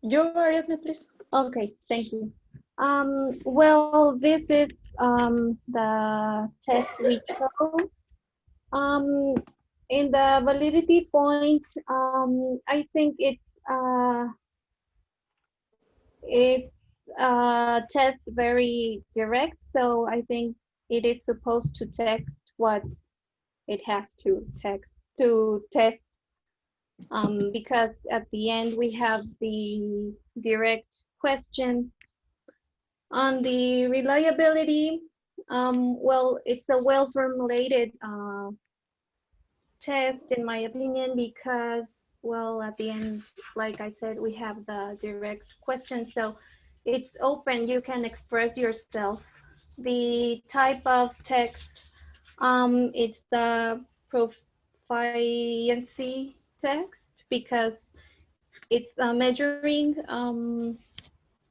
You, Ariadne, please. Okay, thank you. Well, this is the test we chose. In the validity point, I think it's test very direct, so I think it is supposed to text what it has to text to test, because at the end we have the direct question. On the reliability, well, it's a well-formulated test in my opinion, because, well, at the end, like I said, we have the direct question, so it's open, you can express yourself. The type of text, it's the proficiency text, because it's a measuring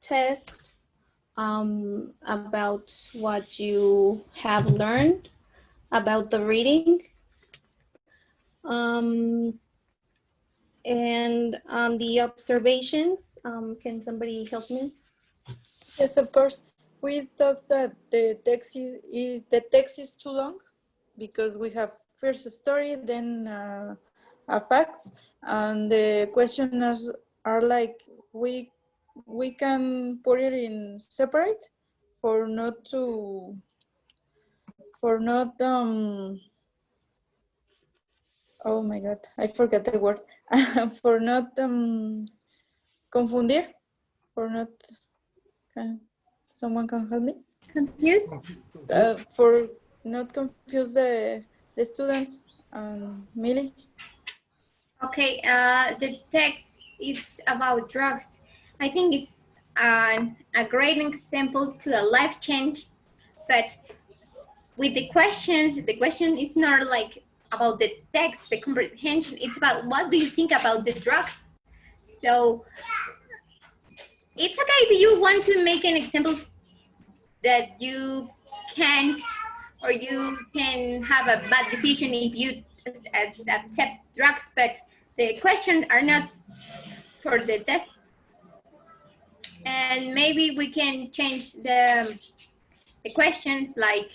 test about what you have learned about the reading. And on the observations, can somebody help me? Yes, of course. We thought that the text is too long because we have first a story, then a facts, and the questions are like we can put it in separate for not oh my god, I forgot the word. For not confundir, for not someone can help me? Confused? For not confuse the students. Millie? Okay, the text is about drugs. I think it's a great example to a life change, but with the question is not like about the text, the comprehension, it's about what do you think about the drugs. So it's okay if you want to make an example that you can't, or you can have a bad decision if you accept drugs, but the questions are not for the test. And maybe we can change the questions, like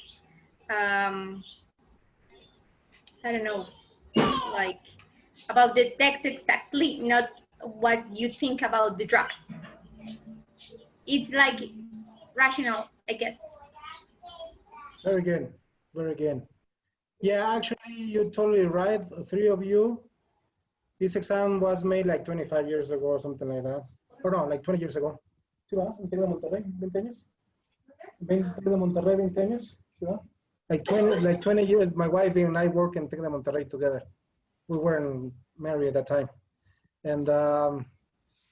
I don't know, like about the text exactly, not what you think about the drugs. It's like rational, I guess. Very good, very good. Yeah, actually, you're totally right, three of you. This exam was made like 25 years ago or something like that. Or no, like 20 years ago. ¿Sí va? ¿En Tec de Monterrey? ¿20 años? ¿20 Tec de Monterrey, 20 años? ¿Sí va? Like 20 years, my wife and I work in Tec de Monterrey together. We weren't married at that time. And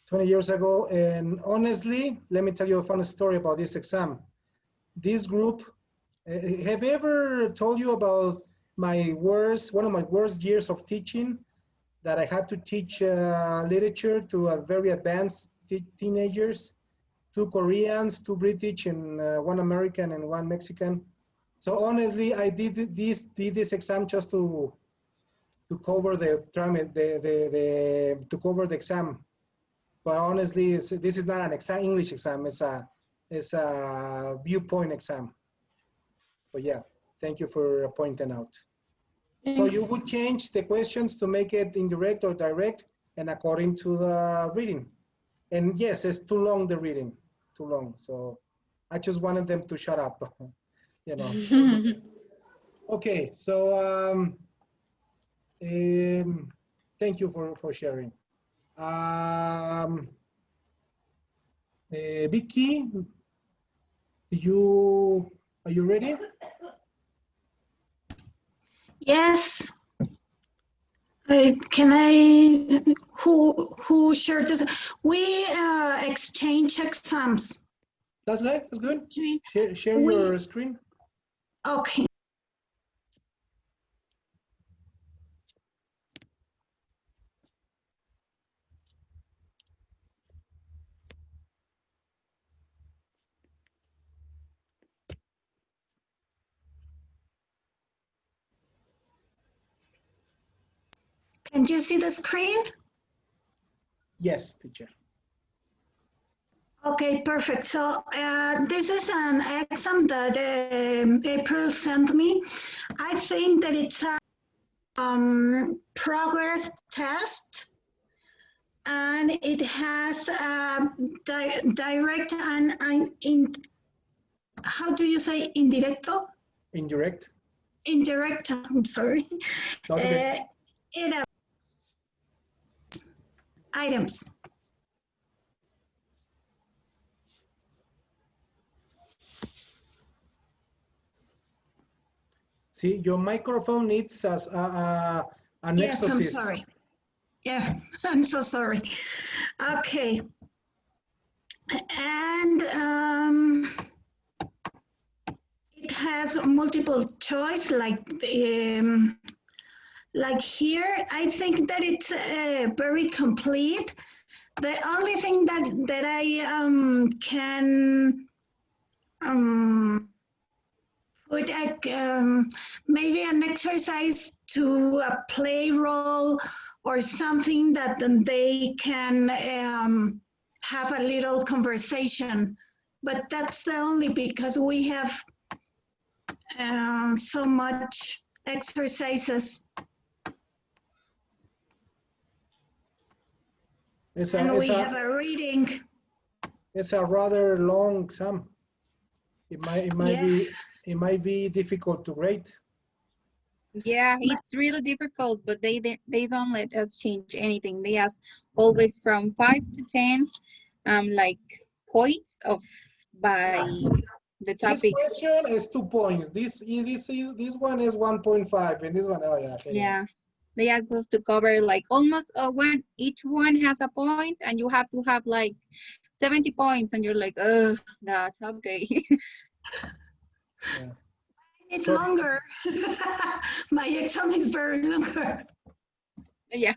20 years ago, and honestly, let me tell you a funny story about this exam. This group, have you ever told you about one of my worst years of teaching, that I had to teach literature to a very advanced teenagers, 2 Koreans, 2 British, and 1 American and 1 Mexican. So honestly, I did this exam just to cover the exam. But honestly, this is not an English exam. It's a viewpoint exam. But yeah, thank you for pointing out. Thanks. So you would change the questions to make it indirect or direct, and according to the reading. And yes, it's too long, the reading, too long. So I just wanted them to shut up, you know. Okay, so thank you for sharing. Vicky, are you ready? Yes. Can I, who shared this? We exchange exams. That's good, that's good. Share your screen. Okay. Can you see the screen? Yes, teacher. Okay, perfect. So this is an exam that April sent me. I think that it's a progress test, and it has direct and how do you say indirecto? Indirect. Indirect, I'm sorry. That's okay. It items. See, your microphone needs an Yes, I'm exorcist. sorry. Yeah, I'm so sorry. Okay. And it has multiple choice like here. I think that it's very complete. The only thing that I can put maybe an exercise to a play role or something that then they can have a little conversation. But that's the only because we have so much exercises. And we have a reading. It's a rather long exam. It might be difficult to grade. Yeah, it's really difficult, but they don't let us change anything. They ask always from 5 to 10, like points of by the topic. This question is 2 points. This one is 1.5, and this one, oh yeah. Okay. Yeah, they ask us to cover like almost when each one has a point, and you have to have like 70 points, and you're like, oh God, okay. Yeah. It's longer. My exam is very longer. Yeah.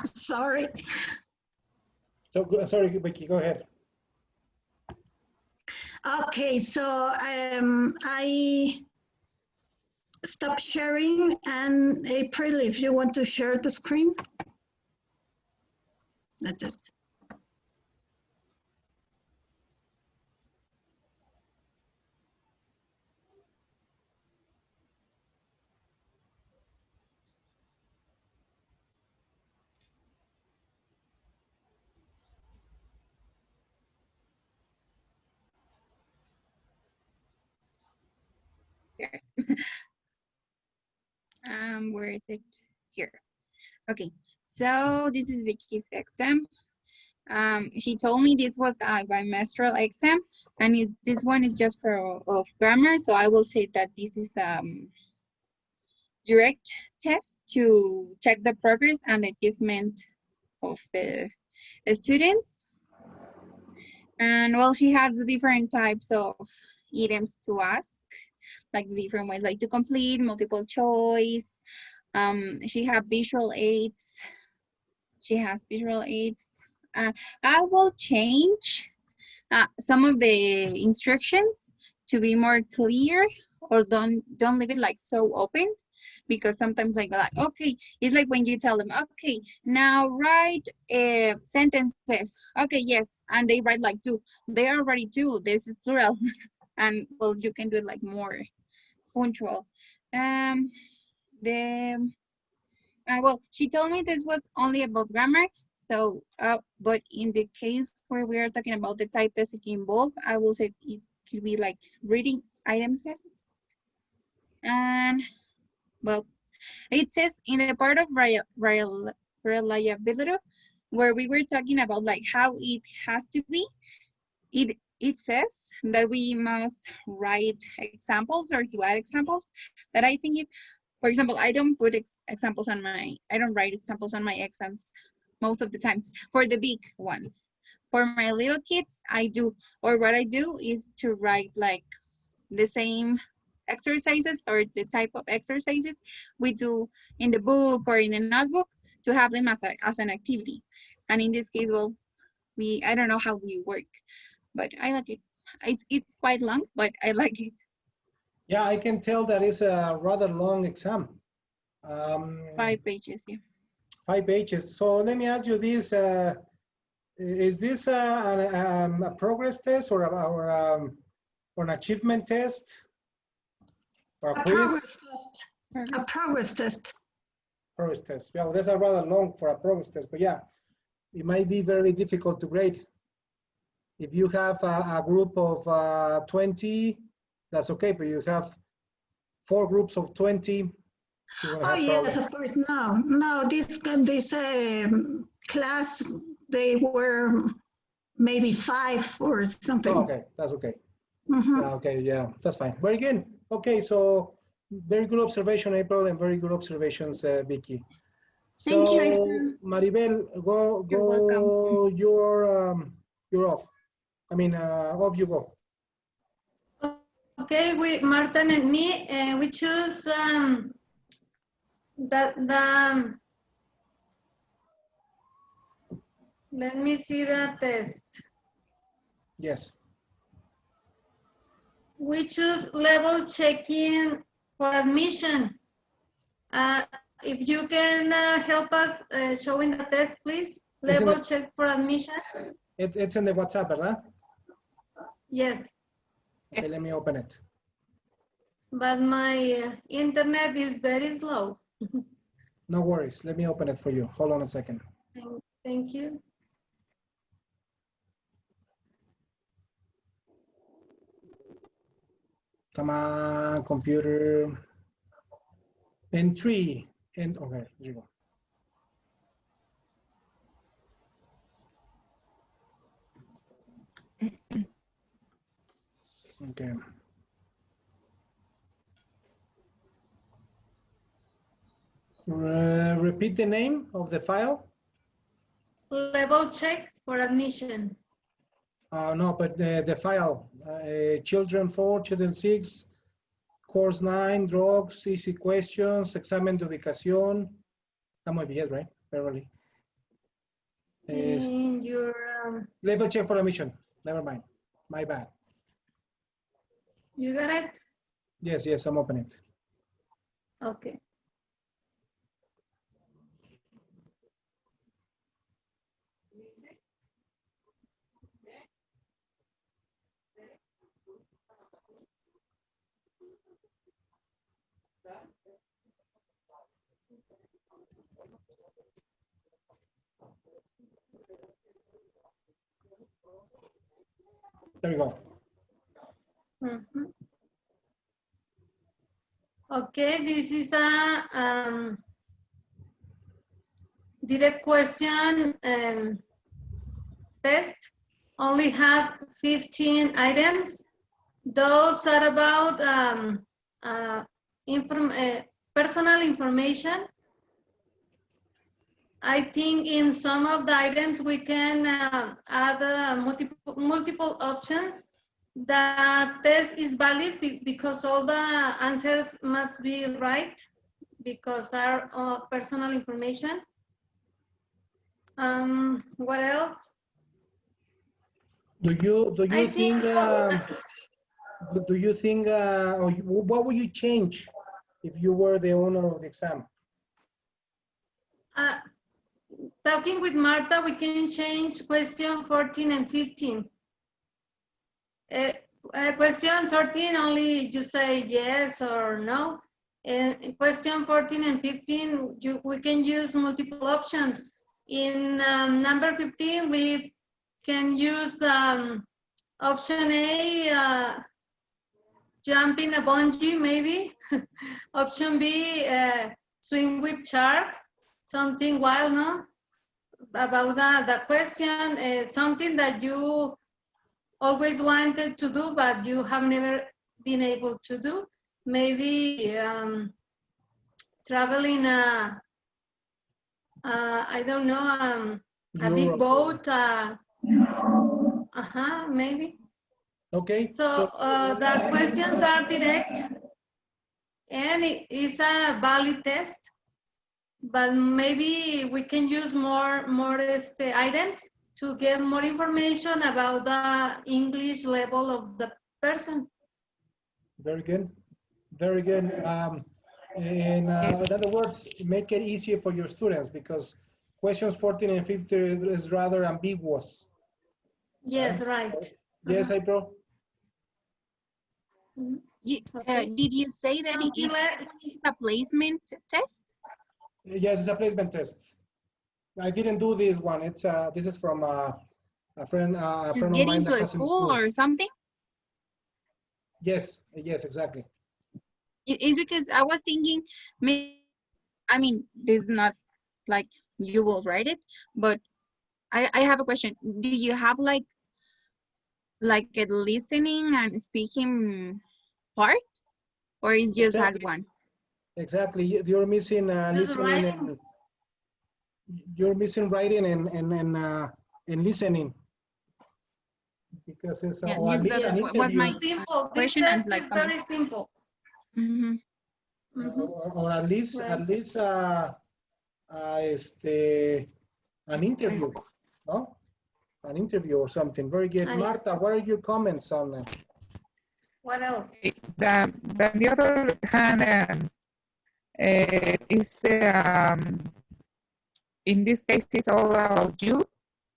Sorry. So sorry, Vicky, go ahead. Okay, so I stop sharing, and April, if you want to share the screen, that's it. Where is it? Here. Okay, so this is Vicky's exam. She told me this was a bimestral exam, and this one is just for of grammar. So I will say that this is direct test to check the progress and achievement of the students. And well, she has the different types of items to ask, like different ways, like to complete, multiple choice. She has visual aids. She has visual aids. I will change some of the instructions to be more clear, or don't leave it like so open, because sometimes like okay, it's like when you tell them, okay, now write sentences. Okay, yes, and they write like two. They already do. This is plural, and well, you can do it like more punctual. Well, she told me this was only about grammar. So, but in the case where we are talking about the type tests involved, I will say it could be like reading item tests. And well, it says in the part of reliability, where we were talking about like how it has to be, it says that we must write examples or to add examples. That I think is, for example, I don't put examples on I don't write examples on my exams most of the times for the big ones. For my little kids, I do, or what I do is to write like the same exercises or the type of exercises we do in the book or in the notebook to have them as an activity. And in this case, well, I don't know how we work, but I like it. It's quite long, but I like it. Yeah, I can tell that it's a rather long exam. 5 pages, yeah. 5 pages. So let me ask you this, Is this a progress test or an achievement test? Or a quiz? Progress test. A progress test. Progress test. Yeah, well, that's a rather long for a progress test, but yeah, it might be very difficult to grade. If you have a group of 20, that's okay, but you have 4 groups of 20, you're gonna Oh, have yes, problems. of course. No, this class, they were maybe 5 or something. Oh, okay, that's okay. Mhm. Okay, yeah, that's fine. Very good. Okay, so very good observation, April, and very good observations, Vicky. Thank you, So, April. Maribel, You're welcome. You're off. I mean, off you go. Okay, Martin and me, we choose let me see the test. Yes. We choose level checking for admission. If you can help us showing the test, please. Level check for admission. It's in the WhatsApp, ¿verdad? Yes. Okay, let me open it. But my internet is very slow. No worries. Let me open it for you. Hold on a second. Thank you. Come on, computer. And 3. And okay, here you go. Okay. Repeat the name of the file. Level check for admission. No, but the file. Children 4, children 6, course 9, drugs, easy questions, examen de ubicación. That might be it, right? Barely. In your Level check for admission. Never mind. My bad. you got it? Yes, I'm opening it. Okay. There we go. Mhm. Okay, this is a direct question test. Only have 15 items. Those are about personal information. I think in some of the items we can add multiple options. The test is valid because all the answers must be right because are personal information. What else? Do you think or what would you change if you were the owner of the exam? Talking with Marta, we can change question 14 and 15. Question 13, only you say yes or no. Question 14 and 15, we can use multiple options. In number 15, we can use option A, jump in a bungee, maybe. Option B, swim with sharks, something wild, no? About the question, something that you always wanted to do, but you have never been able to do. Maybe traveling I don't know, a big boat. Maybe. Okay. So the questions are direct, and it is a valid test. But maybe we can use more items to get more information about the English level of the person. Very good. Very good. In other words, make it easier for your students because questions 14 and 15 is rather ambiguous. Yes, right. Yes, April? Did you say that Something like- it's a placement test? Yes, it's a placement test. I didn't do this one. It's this is from a friend To of get mine into that a has in school or something? Yes, yes, exactly. It's because I was thinking, I mean, this is not like you will write it, but I have a question. Do you have like a listening and speaking part, or is just that Exactly. one? Exactly. You're missing Just listening writing. and you're missing writing and listening because it's Yeah, or at just least that an was my interview Simple. This question and test like is very simple. Mhm. or at least an interview, no? An interview or something. Very good. Aye. Marta, what are your comments on that? What else? The other hand is in this case it's all about you.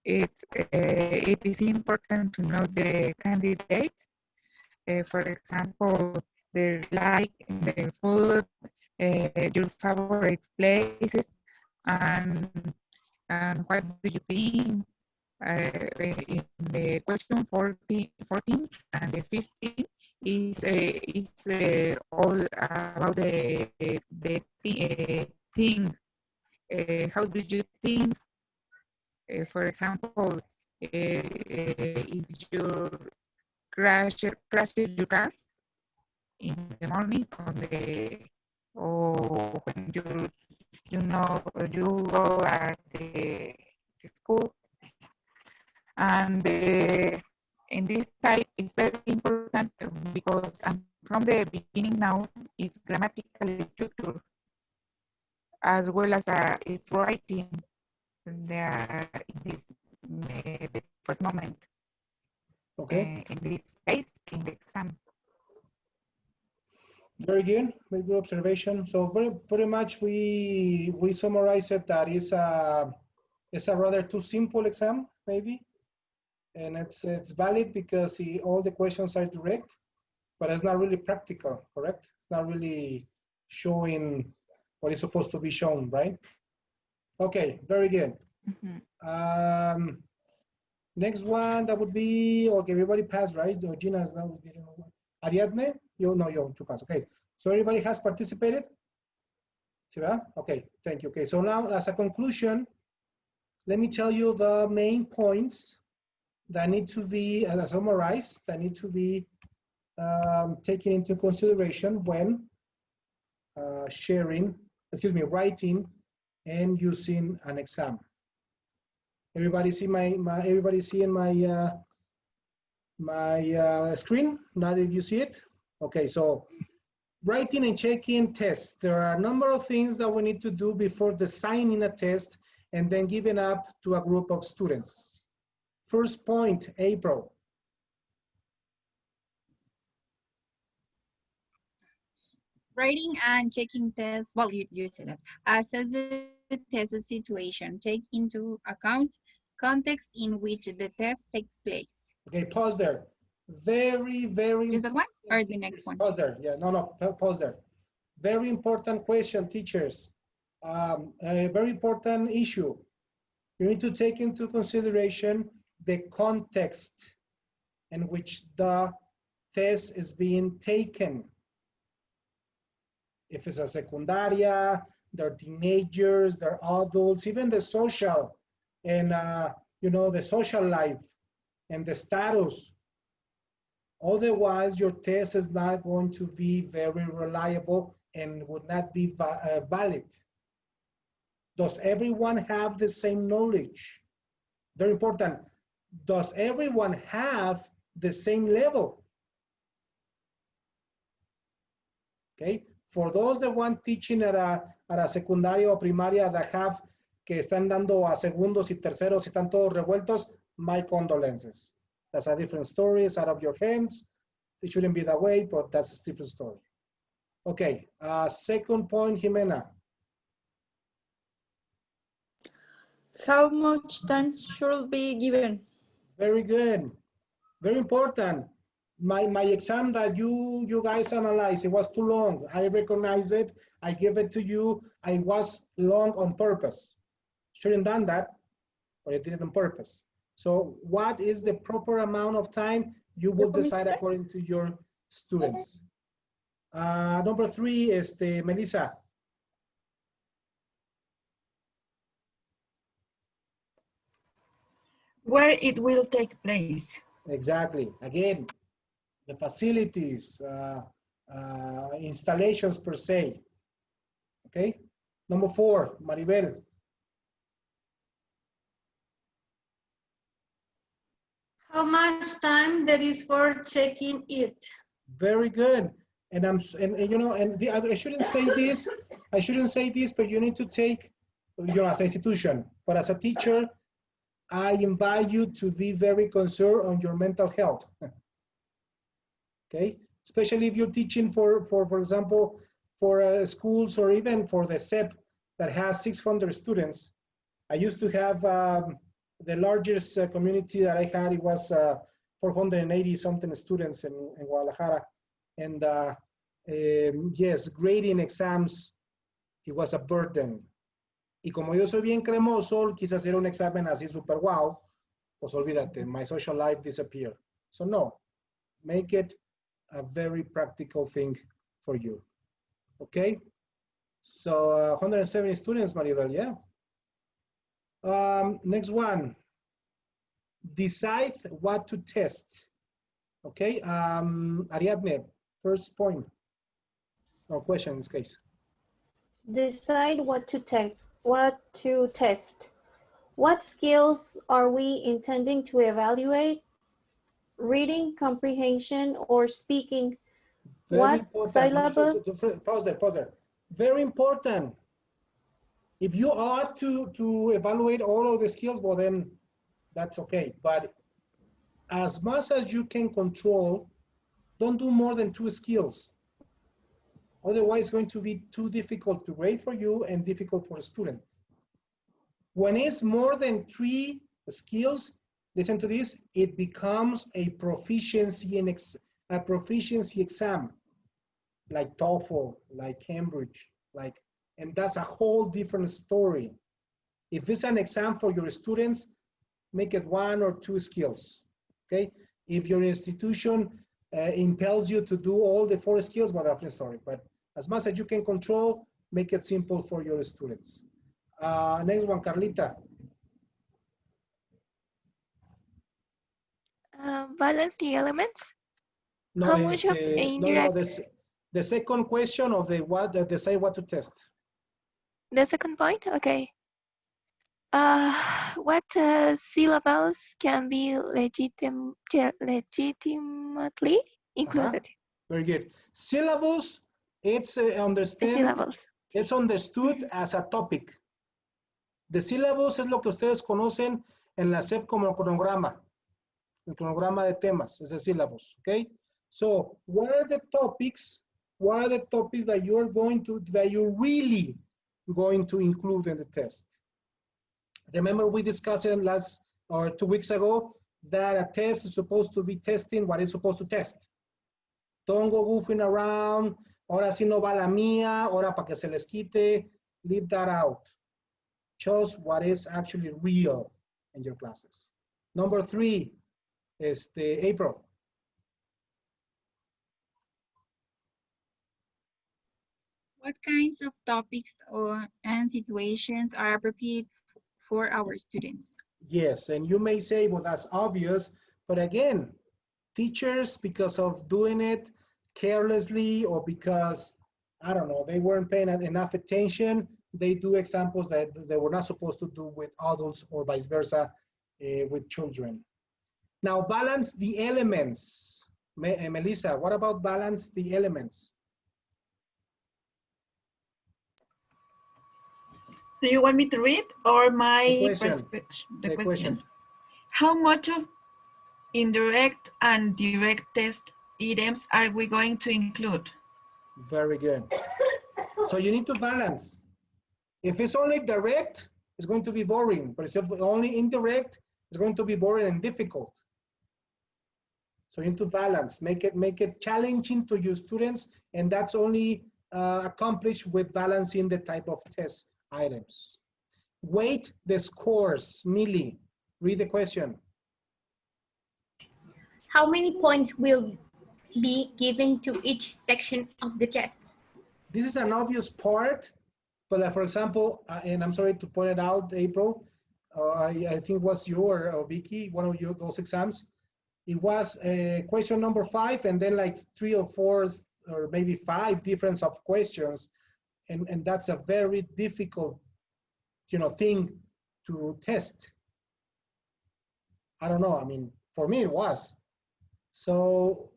It is important to know the candidates. For example, their like, their food, your favorite places, and what do you think? In the question 14 and the 15 is all about the thing. How do you think? For example, if you crashes your car in the morning or when you know you go at the school, and in this type is very important because from the beginning now it's grammatical structure as well as its writing in this the first moment. Okay. In this case, in the exam. Very good. Very good observation. So pretty much we summarize it that it's a rather too simple exam maybe, and it's valid because all the questions are direct, but it's not really practical, correct? It's not really showing what is supposed to be shown, right? Okay, very good. Next one, that would be, okay, everybody passed, right? Gina's now, Ariadne, you pass. Okay, so everybody has participated? Okay, thank you. Okay, so now as a conclusion, let me tell you the main points that need to be summarized, that need to be taken into consideration when writing and using an exam. Everybody see everybody seeing my screen now that you see it? Okay, so writing and checking tests. There are a number of things that we need to do before designing a test and then giving up to a group of students. First point, April. Writing and checking tests, well, you said that. Assess the test situation. Take into account context in which the test takes place. Okay, pause there. Very, very Is that one or the next one? Pause there. Yeah, no, pause there. Very important question, teachers. A very important issue. You need to take into consideration the context in which the test is being taken. If it's a secundaria, they're teenagers, they're adults, even the social and the social life and the status. Otherwise, your test is not going to be very reliable and would not be valid. Does everyone have the same knowledge? Very important. Does everyone have the same level? Okay. For those that want teaching at a secundaria o primaria that have, que están dando a segundos y terceros y están todos revueltos, my condolences. That's a different story. It's out of your hands. It shouldn't be that way, but that's a different story. Okay. Second point, Jimena. How much time should be given? Very good. Very important. My exam that you guys analyzed, it was too long. I recognize it. I give it to you. I was long on purpose. Shouldn't done that, but I did it on purpose. So what is the proper amount of time? You will decide according to your students. Number 3 is the Melissa. Where it will take place. Exactly. Again, the facilities, installations per se. Okay. Number 4, Maribel. How much time there is for checking it? Very good. And you know, I shouldn't say this. I shouldn't say this, but you need to take, you know, as an institution, but as a teacher, I invite you to be very concerned on your mental health. Okay, especially if you're teaching for example, for schools or even for the SEP that has 600 students. I used to have the largest community that I had. It was 480 something students in Guadalajara, and yes, grading exams, it was a burden. Y como yo soy bien cremoso, quise hacer un examen así super wow, pues olvídate, my social life disappeared. So no, make it a very practical thing for you. Okay? So 170 students, Maribel, yeah? Next one. Decide what to test. Okay, Ariadne, first point, or question in this case. Decide what to test. What skills are we intending to evaluate? Reading, comprehension, or speaking? Very What important. syllabus? Pause there. Very important. If you ought to evaluate all of the skills, well then that's okay. But as much as you can control, don't do more than 2 skills. Otherwise, it's going to be too difficult to grade for you and difficult for the students. When it's more than 3 skills, listen to this, it becomes a proficiency exam, like TOEFL, like Cambridge, and that's a whole different story. If it's an exam for your students, make it 1 or 2 skills, okay? If your institution impels you to do all the 4 skills, well, different story. But as much as you can control, make it simple for your students. Next one, Carlita. Balance the elements. No, How much of indirect? No, the second question of the decide what to test. The second point, okay. What syllables can be legitimately included? Very good. Syllabus, it's it's understood as a topic. The syllabus es lo que ustedes conocen en la SEP como cronograma. El cronograma de temas es el syllabus, okay? So, what are the topics that you're really going to include in the test? Remember we discussed it 2 weeks ago that a test is supposed to be testing what it's supposed to test. Don't go goofing around, ahora sí no va la mía, ahora para que se les quite, leave that out. Choose what is actually real in your classes. Number 3, April. What kinds of topics and situations are appropriate for our students? Yes, and you may say, well, that's obvious, but again, teachers, because of doing it carelessly or because, I don't know, they weren't paying enough attention, they do examples that they were not supposed to do with adults or vice versa with children. Now, balance the elements. Melissa, what about balance the elements? Do you want me to read or The question? How much of indirect and direct test items are we going to include? Very good. So you need to balance. If it's only direct, it's going to be boring. But if it's only indirect, it's going to be boring and difficult. So you need to balance, make it challenging to your students, and that's only accomplished with balancing the type of test items. Weight the scores. Millie, read the question. How many points will be given to each section of the test? This is an obvious part, but for example, and I'm sorry to point it out, April, I think it was you or Vicky, one of you, those exams. It was question number 5, and then like 3 or 4 or maybe 5 different of questions, and that's a very difficult, thing to test. I don't know. I mean, for me it was. So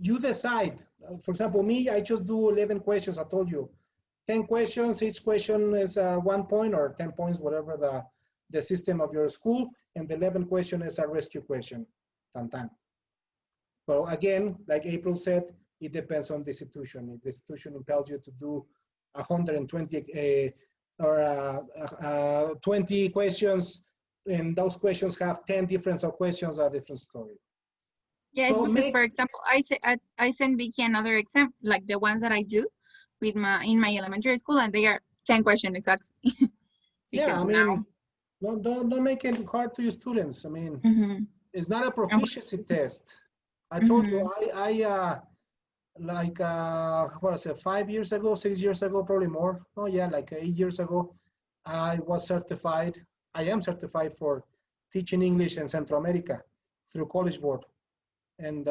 you decide. For example, me, I just do 11 questions. I told you, 10 questions. Each question is 1 point or 10 points, whatever the system of your school. And the 11th question is a rescue question. Tan-tan. But again, like April said, it depends on the institution. If the institution impels you to do 120 or 20 questions, and those questions have 10 different questions, a different story. Yes, So because for example, I send Vicky another exam, like the ones that I do with in my elementary school, and they are 10 questions exactly. Yeah, I mean, don't make it hard to your students. I mean, it's not a proficiency test. I told you, I like what I said, 5 years ago, 6 years ago, probably more. Oh yeah, like 8 years ago, I was certified. I am certified for teaching English in Central America through College Board, and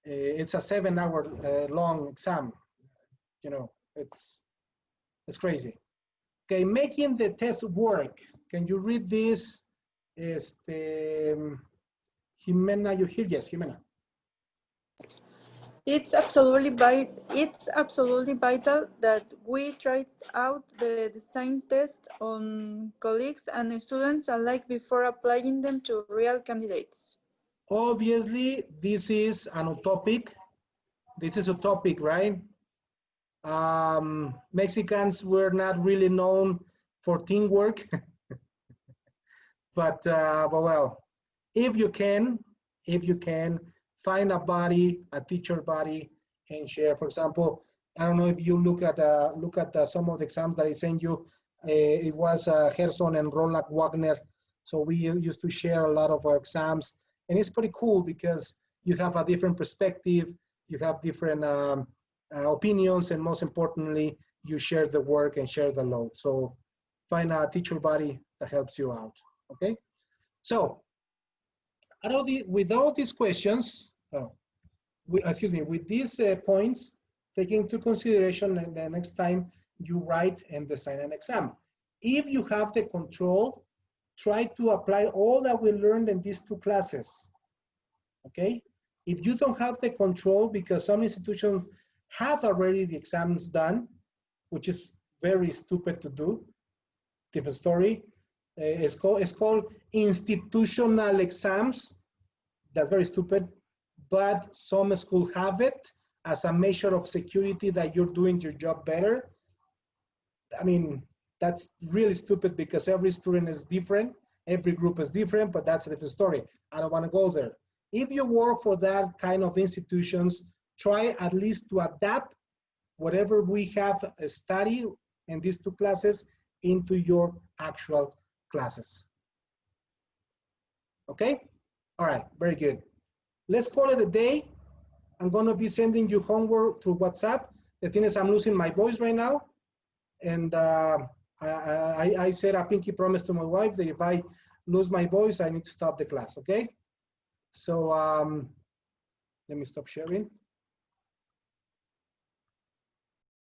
it's a 7-hour long exam. It's crazy. Okay, making the test work. Can you read this? Jimena, you hear? Yes, Jimena. It's absolutely vital that we try out the design test on colleagues and students alike before applying them to real candidates. Obviously, this is an utopic. This is utopic, right? Mexicans were not really known for teamwork, but well, if you can, find a buddy, a teacher buddy, and share. For example, I don't know if you look at some of the exams that I sent you. It was Gerson and Roland Wagner. So we used to share a lot of our exams, and it's pretty cool because you have a different perspective, you have different opinions, and most importantly, you share the work and share the load. So find a teacher buddy that helps you out. Okay. So with all these questions, with these points, taking into consideration, and the next time you write and design an exam. If you have the control, try to apply all that we learned in these 2 classes, okay? If you don't have the control, because some institutions have already the exams done, which is very stupid to do, different story. It's called institutional exams. That's very stupid, but some schools have it as a measure of security that you're doing your job better. I mean, that's really stupid because every student is different, every group is different, but that's a different story. I don't want to go there. If you work for that kind of institutions, try at least to adapt whatever we have studied in these 2 classes into your actual classes. Okay? All right, very good. Let's call it a day. I'm going to be sending you homework through WhatsApp. The thing is, I'm losing my voice right now. And I said a pinky promise to my wife that if I lose my voice, I need to stop the class, okay? So let me stop sharing.